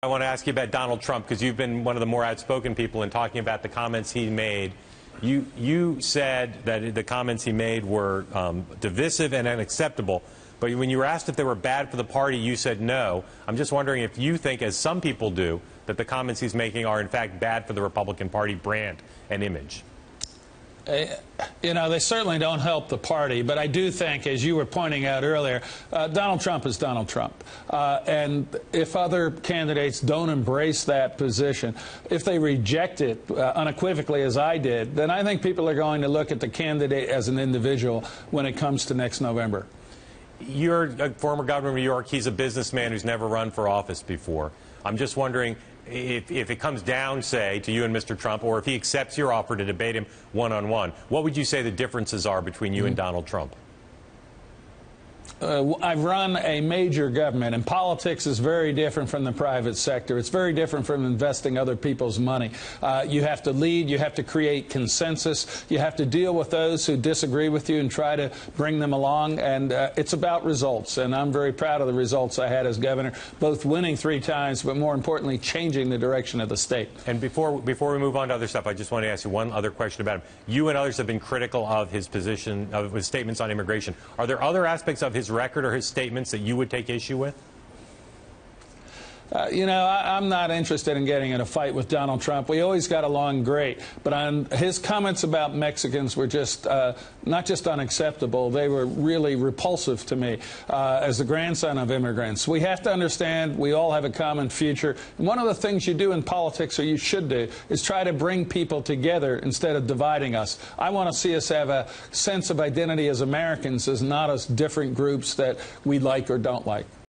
I want to ask you about Donald Trump, because you've been one of the more outspoken people in talking about the comments he made. You said that the comments he made were divisive and unacceptable, but when you were asked if they were bad for the party, you said no. I'm just wondering if you think, as some people do, that the comments he's making are in fact bad for the Republican Party brand and image. You know, they certainly don't help the party, but I do think, as you were pointing out earlier, Donald Trump is Donald Trump. And if other candidates don't embrace that position, if they reject it unequivocally as I did, then I think people are going to look at the candidate as an individual when it comes to next November. You're a former governor of New York. He's a businessman who's never run for office before. I'm just wondering if it comes down, say, to you and Mr. Trump, or if he accepts your offer to debate him one-on-one, what would you say the differences are between you and Donald Trump? I've run a major government, and politics is very different from the private sector. It's very different from investing other people's money. You have to lead. You have to create consensus. You have to deal with those who disagree with you and try to bring them along. And it's about results. And I'm very proud of the results I had as governor, both winning 3 times, but more importantly, changing the direction of the state. And before we move on to other stuff, I just want to ask you one other question about him. You and others have been critical of his position, of his statements on immigration. Are there other aspects of his record or his statements that you would take issue with? You know, I'm not interested in getting in a fight with Donald Trump. We always got along great. But his comments about Mexicans were just not just unacceptable, they were really repulsive to me as the grandson of immigrants. We have to understand we all have a common future. And one of the things you do in politics, or you should do, is try to bring people together instead of dividing us. I want to see us have a sense of identity as Americans, as not as different groups that we like or don't like.